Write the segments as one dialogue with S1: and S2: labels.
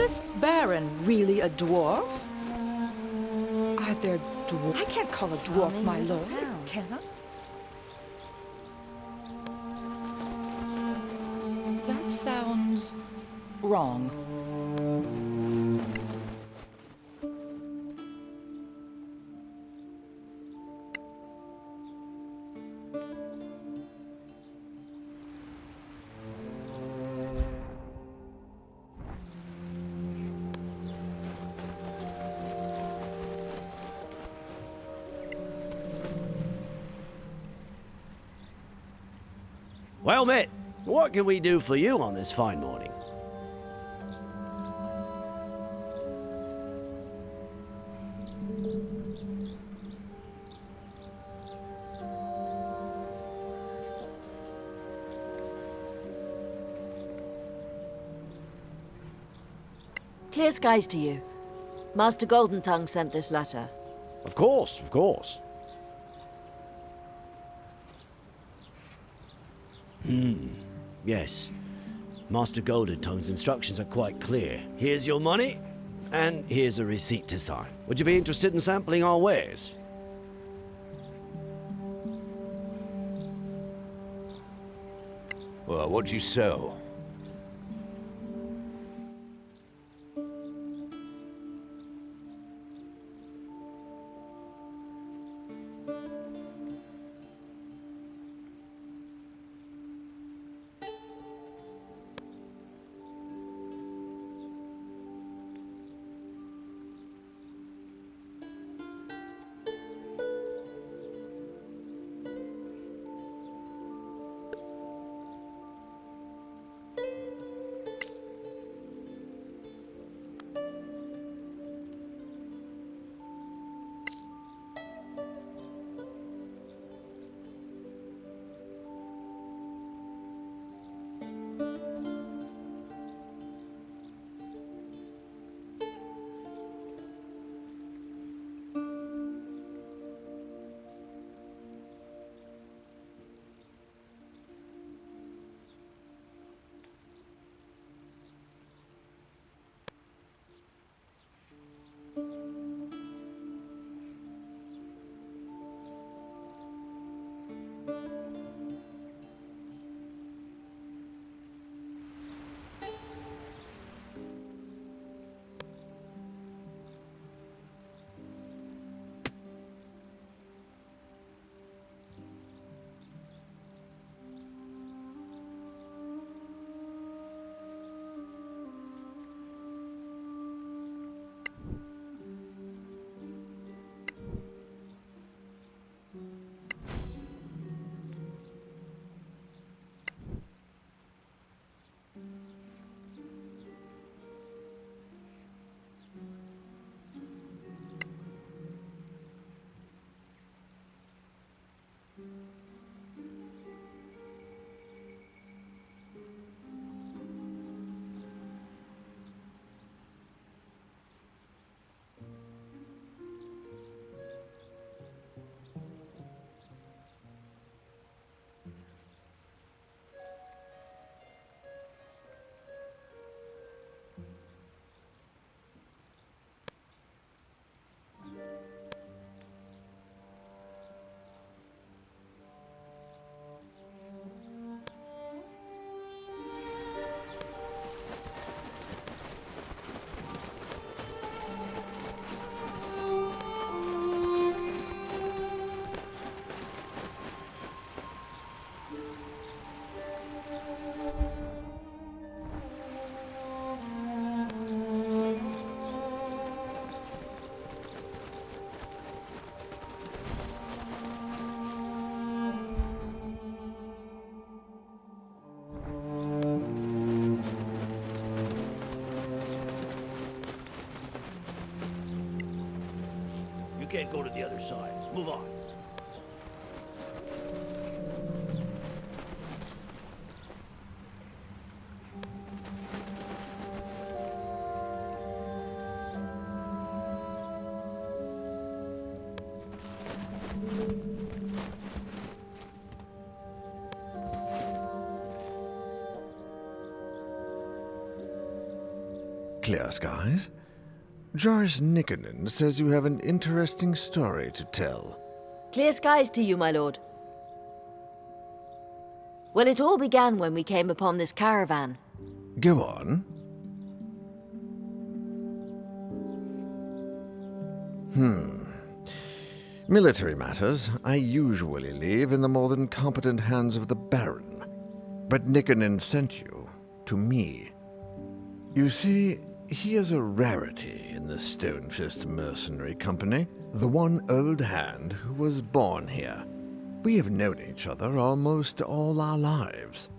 S1: this Baron really a dwarf? Are there dwarfs? I can't call a dwarf my lord, can I? That sounds wrong.
S2: Well met, what can we do for you on this fine morning?
S3: Clear skies to you. Master Golden Tongue sent this letter.
S2: Of course, of course. Yes. Master Golden Tongue's instructions are quite clear. Here's your money, and here's a receipt to sign. Would you be interested in sampling our wares?
S4: Well, what'd you sell?
S2: You can't go to the other side. Move on.
S4: Clear Skies. Joris Nikkonen says you have an interesting story to tell.
S3: Clear skies to you, my lord. Well, it all began when we came upon this caravan.
S4: Go on. Military matters I usually leave in the more than competent hands of the Baron. But Nikkonen sent you to me. You see, he is a rarity in the Stonefist Mercenary Company, the one old hand who was born here. We have known each other almost all our lives.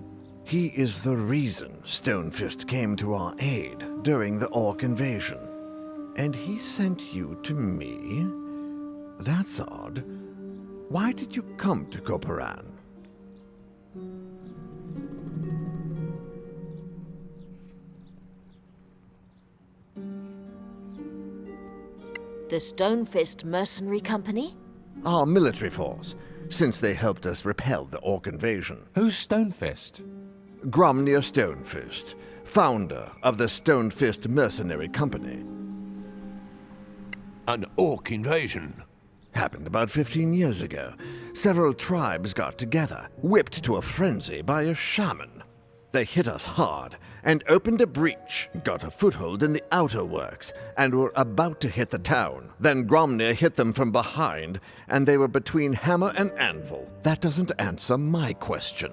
S4: He is the reason Stonefist came to our aid during the Orc invasion. And he sent you to me? That's odd. Why did you come to Koparan?
S3: The Stonefist Mercenary Company?
S4: Our military force, since they helped us repel the Orc invasion.
S5: Who's Stonefist?
S4: Gromnir Stonefist, founder of the Stonefist Mercenary Company.
S6: An orc invasion?
S4: Happened about 15 years ago. Several tribes got together, whipped to a frenzy by a shaman. They hit us hard and opened a breach, got a foothold in the outer works, and were about to hit the town. Then Gromnir hit them from behind, and they were between hammer and anvil. That doesn't answer my question.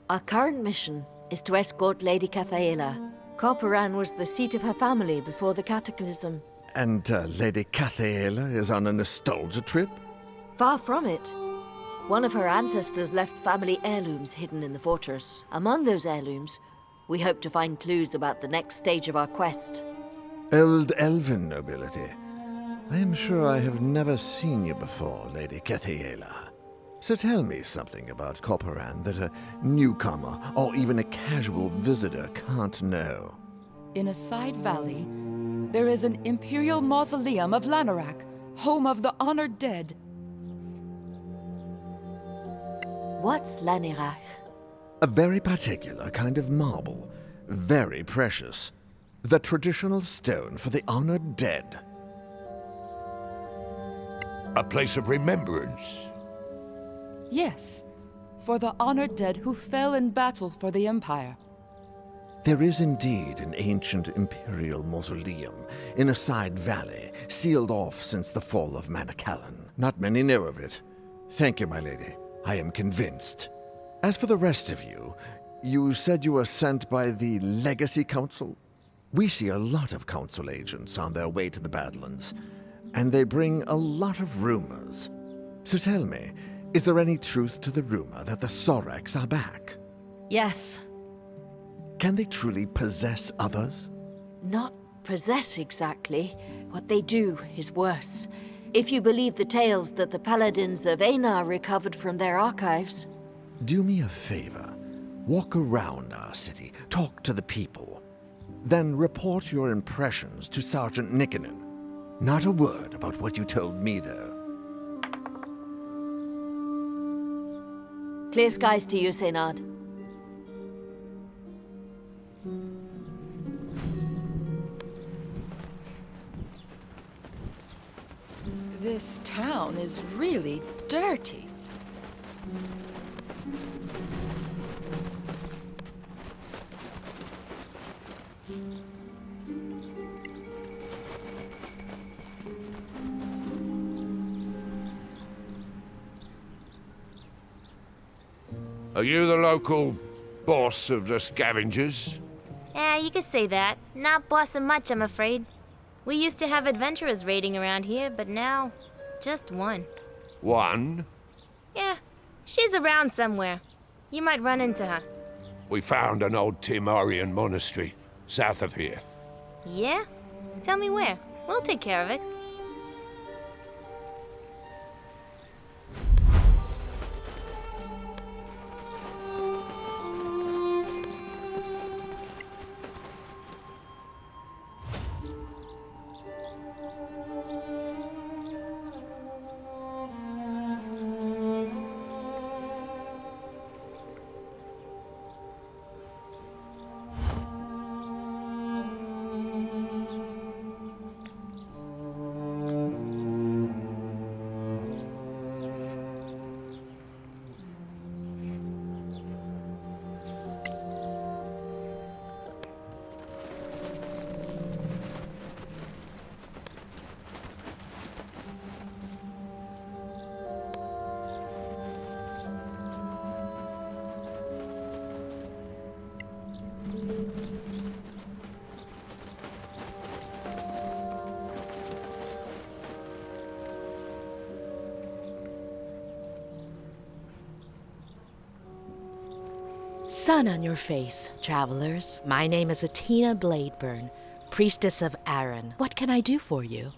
S3: Our current mission is to escort Lady Cathaela. Koparan was the seat of her family before the cataclysm.
S4: And Lady Cathaela is on a nostalgia trip?
S3: Far from it. One of her ancestors left family heirlooms hidden in the fortress. Among those heirlooms, we hope to find clues about the next stage of our quest.
S4: Old elven nobility. I am sure I have never seen you before, Lady Cathaela. So tell me something about Koparan that a newcomer or even a casual visitor can't know.
S1: In a side valley, there is an imperial mausoleum of Lanarak, home of the honored dead.
S3: What's Lanirach?
S4: A very particular kind of marble, very precious. The traditional stone for the honored dead.
S6: A place of remembrance?
S1: Yes, for the honored dead who fell in battle for the Empire.
S4: There is indeed an ancient imperial mausoleum in a side valley, sealed off since the fall of Manacalon. Not many know of it. Thank you, my lady. I am convinced. As for the rest of you, you said you were sent by the Legacy Council? We see a lot of Council agents on their way to the Badlands, and they bring a lot of rumors. So tell me, is there any truth to the rumor that the Soraks are back?
S3: Yes.
S4: Can they truly possess others?
S3: Not possess exactly. What they do is worse. If you believe the tales that the paladins of Einar recovered from their archives.
S4: Do me a favor. Walk around our city, talk to the people. Then report your impressions to Sergeant Nikkonen. Not a word about what you told me, though.
S3: Clear skies to you, Seynard.
S1: This town is really dirty.
S6: Are you the local boss of the scavengers?
S7: Yeah, you could say that. Not bossing much, I'm afraid. We used to have adventurers raiding around here, but now, just one.
S6: One?
S7: Yeah, she's around somewhere. You might run into her.
S6: We found an old Timarian monastery, south of here.
S7: Yeah? Tell me where. We'll take care of it.
S5: sun on your face, travelers. My name is Atina Bladeburn, priestess of Aaron. What can I do for you?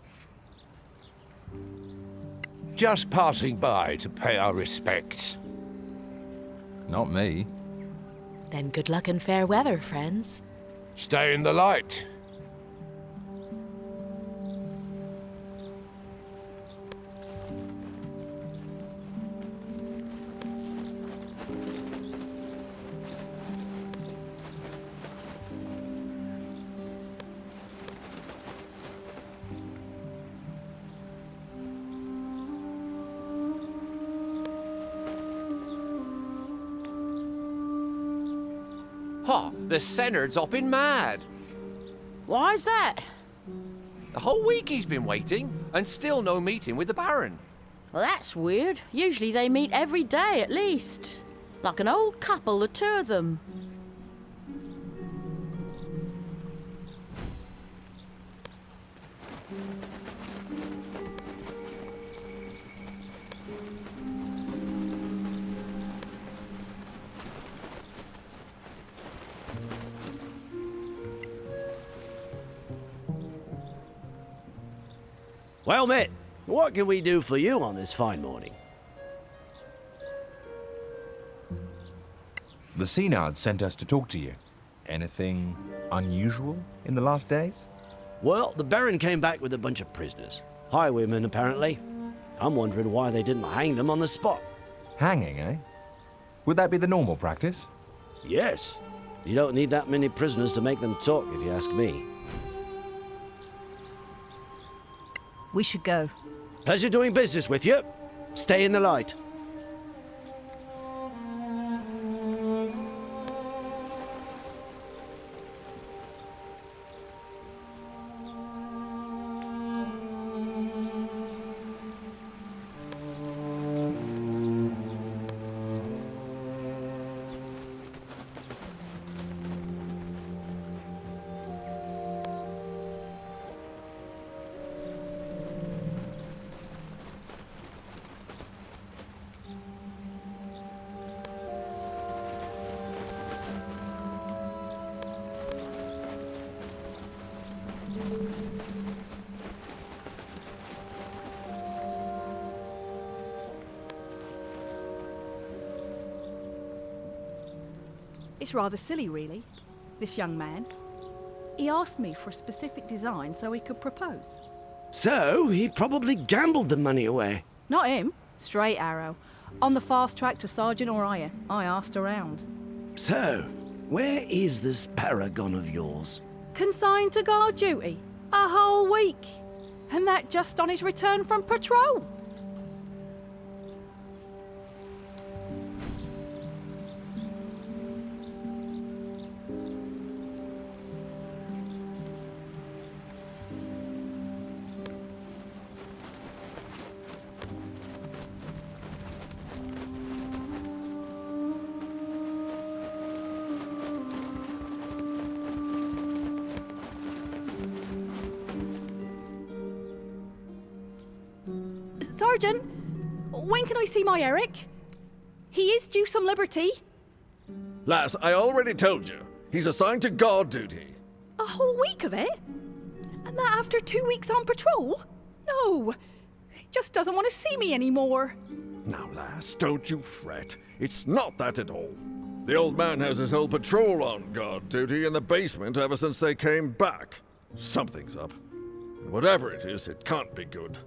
S6: Just passing by to pay our respects.
S8: Not me.
S5: Then good luck and fair weather, friends.
S6: Stay in the light.
S9: Ha! The Senard's hopping mad.
S10: Why's that?
S9: The whole week he's been waiting, and still no meeting with the Baron.
S10: Well, that's weird. Usually they meet every day at least. Like an old couple, the two of them.
S2: Well met, what can we do for you on this fine morning?
S8: The Senard sent us to talk to you. Anything unusual in the last days?
S2: Well, the Baron came back with a bunch of prisoners. Highwaymen, apparently. I'm wondering why they didn't hang them on the spot.
S8: Hanging, eh? Would that be the normal practice?
S2: Yes. You don't need that many prisoners to make them talk, if you ask me.
S1: We should go.
S2: Pleasure doing business with you. Stay in the light.
S11: It's rather silly, really, this young man. He asked me for a specific design so he could propose.
S2: So, he probably gambled the money away.
S11: Not him. Straight arrow. On the fast track to sergeant or higher. I asked around.
S2: So, where is this paragon of yours?
S11: Consigned to guard duty. A whole week. And that just on his return from patrol. Sergeant, when can I see my Eric? He is due some liberty.
S4: Lass, I already told you. He's assigned to guard duty.
S11: A whole week of it? And that after 2 weeks on patrol? No, he just doesn't want to see me anymore.
S4: Now, lass, don't you fret. It's not that at all. The old man has his whole patrol on guard duty in the basement ever since they came back. Something's up. And whatever it is, it can't be good.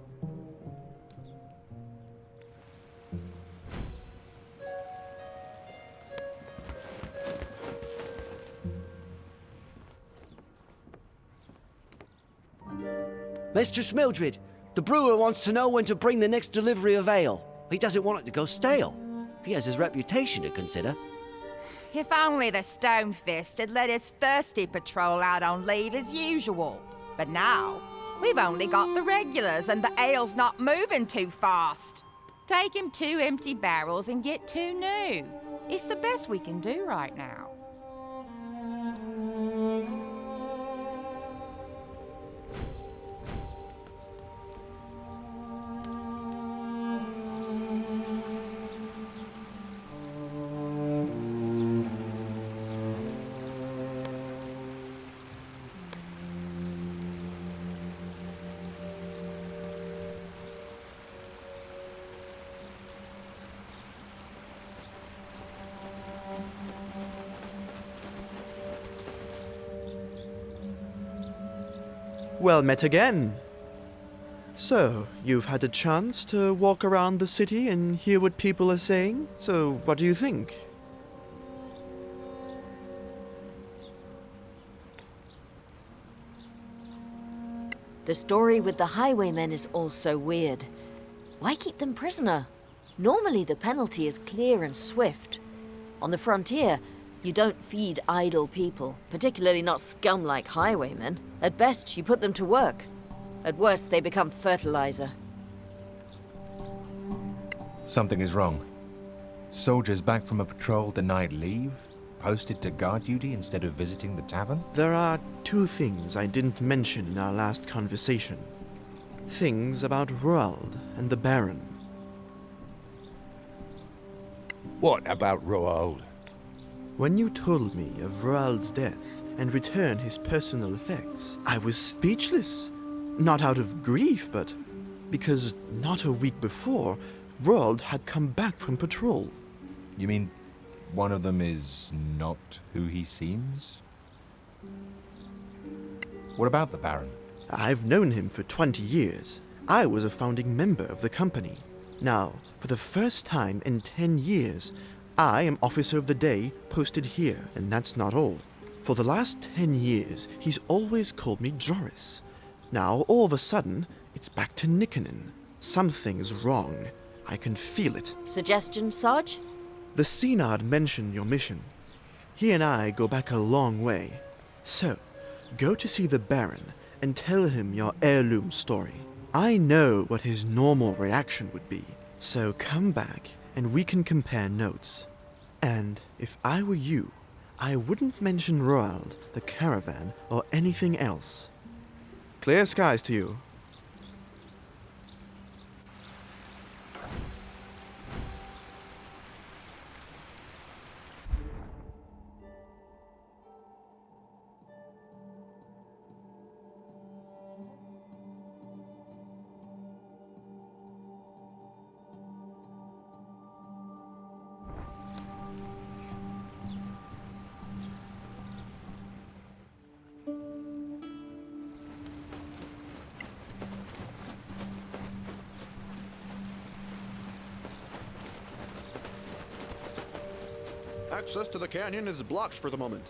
S2: Mistress Mildred, the brewer wants to know when to bring the next delivery of ale. He doesn't want it to go stale. He has his reputation to consider.
S12: If only the Stonefist had let his thirsty patrol out on leave as usual. But now, we've only got the regulars and the ale's not moving too fast. Take him 2 empty barrels and get 2 new. It's the best we can do right now.
S13: Well met again. So, you've had a chance to walk around the city and hear what people are saying? So, what do you think?
S3: The story with the highwaymen is also weird. Why keep them prisoner? Normally the penalty is clear and swift. On the frontier, you don't feed idle people, particularly not scum like highwaymen. At best, you put them to work. At worst, they become fertilizer.
S8: Something is wrong. Soldiers back from a patrol denied leave, posted to guard duty instead of visiting the tavern?
S13: There are two things I didn't mention in our last conversation. Things about Roald and the Baron.
S6: What about Roald?
S13: When you told me of Roald's death and returned his personal effects, I was speechless. Not out of grief, but because not a week before, Roald had come back from patrol.
S8: You mean one of them is not who he seems? What about the Baron?
S13: I've known him for 20 years. I was a founding member of the company. Now, for the first time in 10 years, I am Officer of the Day posted here, and that's not all. For the last 10 years, he's always called me Joris. Now, all of a sudden, it's back to Nikkonen. Something's wrong. I can feel it.
S3: Suggestion, Sarge?
S13: The Senard mentioned your mission. He and I go back a long way. So, go to see the Baron and tell him your heirloom story. I know what his normal reaction would be. So come back and we can compare notes. And if I were you, I wouldn't mention Roald, the caravan, or anything else. Clear skies to you.
S14: Access to the canyon is blocked for the moment.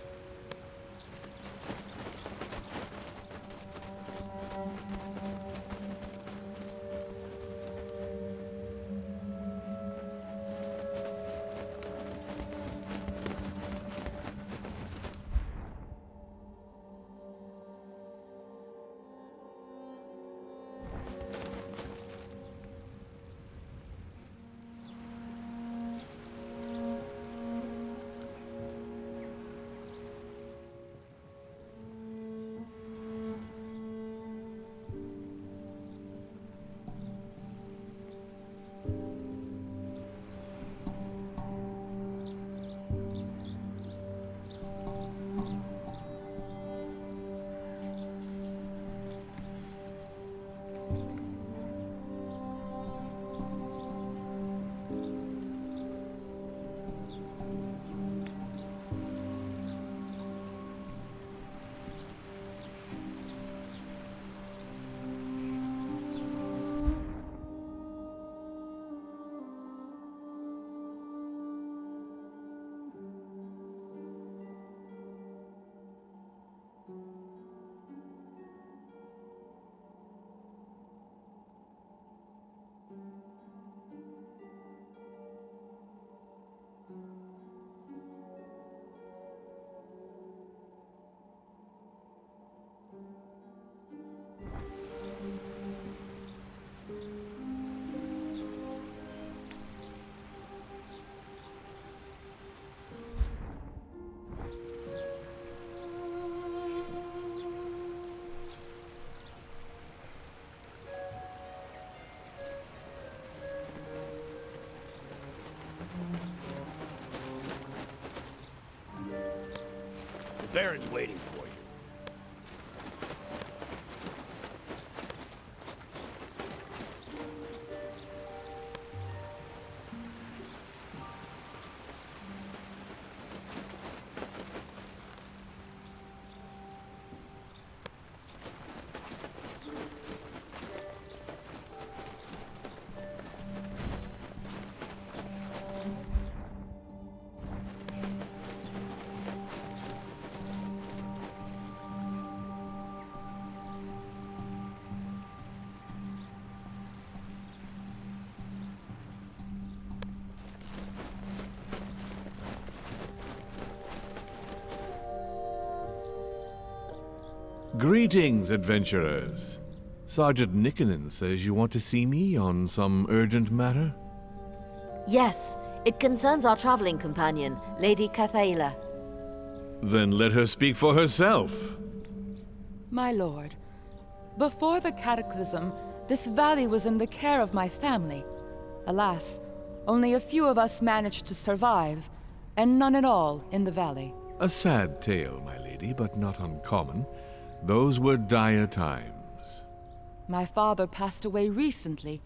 S6: The Baron's waiting for you.
S15: Greetings, adventurers. Sergeant Nickenen says you want to see me on some urgent matter?
S3: Yes, it concerns our traveling companion, Lady Cathaela.
S15: Then let her speak for herself.
S1: My lord, before the cataclysm, this valley was in the care of my family. Alas, only a few of us managed to survive, and none at all in the valley.
S15: A sad tale, my lady, but not uncommon. Those were dire times.
S1: My father passed away recently.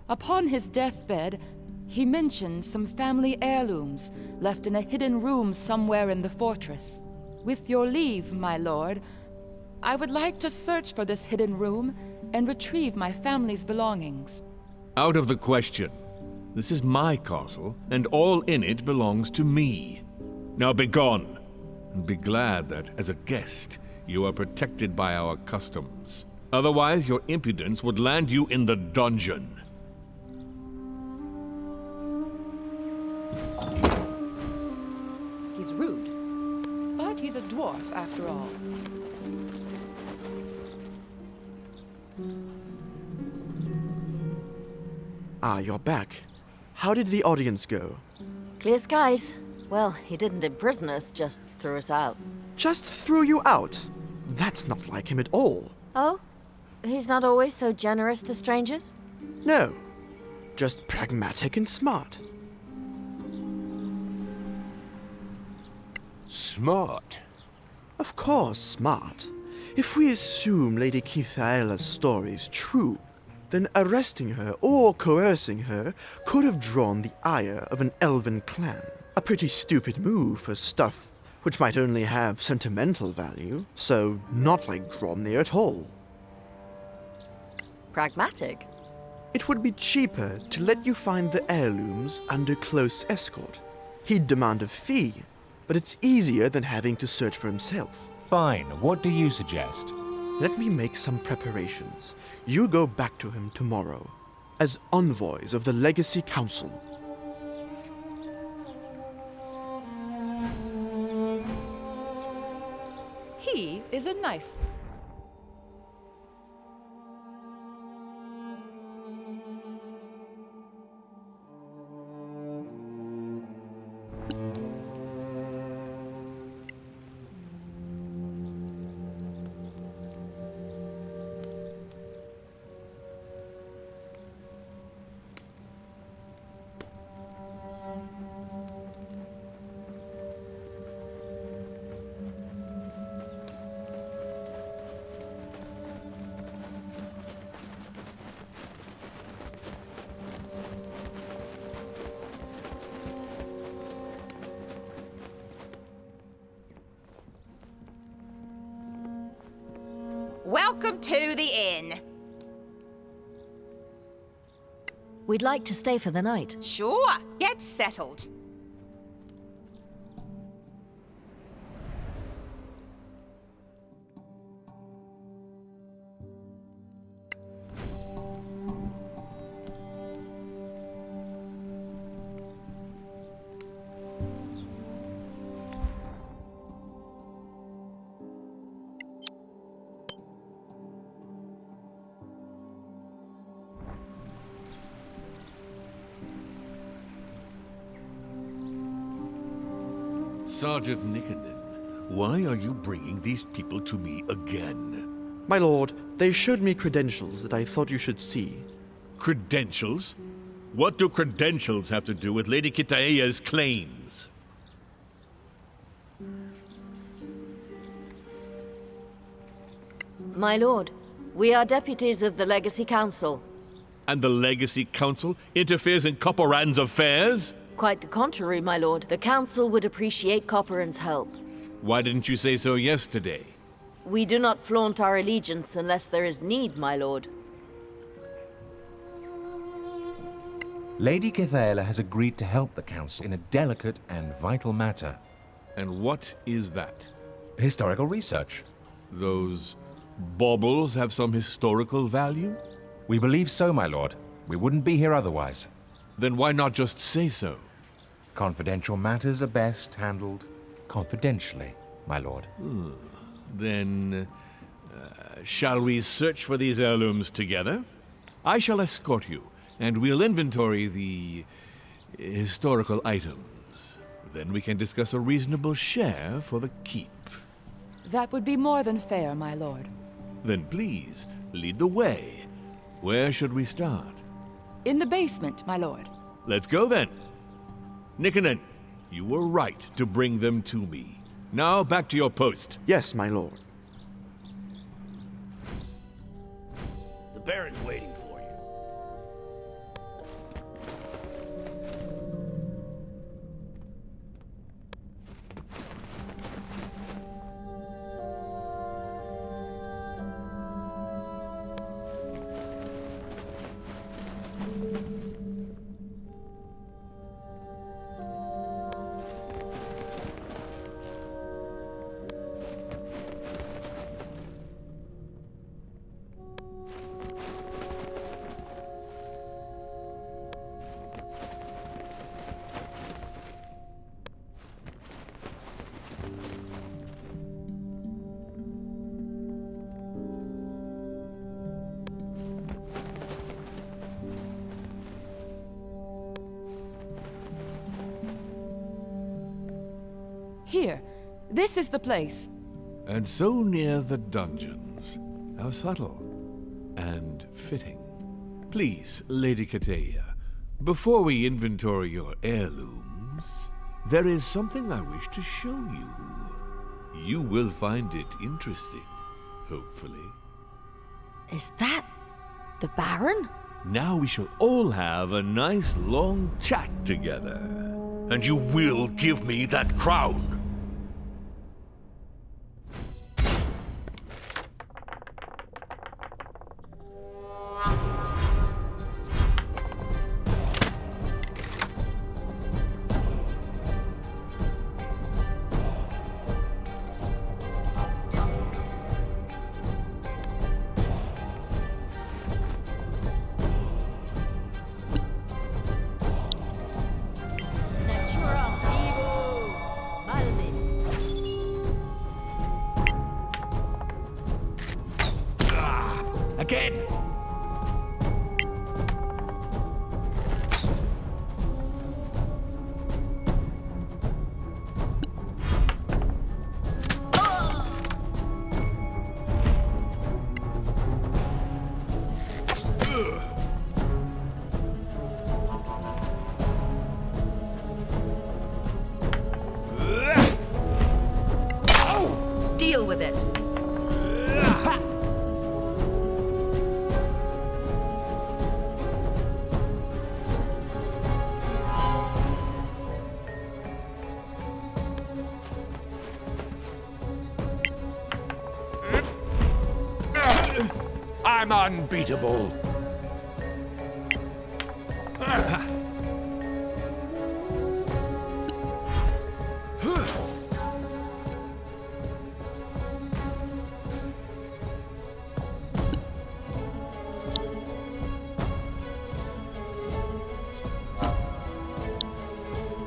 S1: Upon his deathbed, he mentioned some family heirlooms left in a hidden room somewhere in the fortress. With your leave, my lord, I would like to search for this hidden room and retrieve my family's belongings.
S15: Out of the question. This is my castle, and all in it belongs to me. Now begone, and be glad that, as a guest, you are protected by our customs. Otherwise, your impudence would land you in the dungeon.
S1: He's rude, but he's a dwarf after all.
S13: Ah, you're back. How did the audience go?
S3: Clear skies. Well, he didn't imprison us, just threw us out.
S13: Just threw you out? That's not like him at all.
S3: Oh? He's not always so generous to strangers?
S13: No. Just pragmatic and smart.
S6: Smart?
S13: Of course, smart. If we assume Lady Cathaela's story is true, then arresting her or coercing her could have drawn the ire of an elven clan. A pretty stupid move for stuff which might only have sentimental value, so not like Gromnir at all.
S3: Pragmatic?
S13: It would be cheaper to let you find the heirlooms under close escort. He'd demand a fee, but it's easier than having to search for himself.
S8: Fine, what do you suggest?
S13: Let me make some preparations. You go back to him tomorrow, as envoys of the Legacy Council.
S1: He is a nice...
S12: Welcome to the inn.
S3: We'd like to stay for the night.
S12: Sure, get settled.
S15: Sergeant Nickenen, why are you bringing these people to me again?
S13: My lord, they showed me credentials that I thought you should see.
S15: Credentials? What do credentials have to do with Lady Cathaela's claims?
S3: My lord, we are deputies of the Legacy Council.
S15: And the Legacy Council interferes in Copperan's affairs?
S3: Quite the contrary, my lord. The Council would appreciate Copperan's help.
S15: Why didn't you say so yesterday?
S3: We do not flaunt our allegiance unless there is need, my lord.
S8: Lady Cathaela has agreed to help the Council in a delicate and vital matter.
S15: And what is that?
S8: Historical research.
S15: Those baubles have some historical value?
S8: We believe so, my lord. We wouldn't be here otherwise.
S15: Then why not just say so?
S8: Confidential matters are best handled confidentially, my lord.
S15: Then, Shall we search for these heirlooms together? I shall escort you, and we'll inventory the historical items. Then we can discuss a reasonable share for the keep.
S1: That would be more than fair, my lord.
S15: Then please, lead the way. Where should we start?
S1: In the basement, my lord.
S15: Let's go then. Nicanen, you were right to bring them to me. Now back to your post.
S13: Yes, my lord.
S2: The Baron's waiting for you.
S1: Here, this is the place.
S15: And so near the dungeons. How subtle. And fitting. Please, Lady Kateya, before we inventory your heirlooms, there is something I wish to show you. You will find it interesting, hopefully.
S3: Is that the Baron?
S15: Now we shall all have a nice long chat together. And you will give me that crown.
S9: Again!
S12: Deal with it.
S6: I'm unbeatable.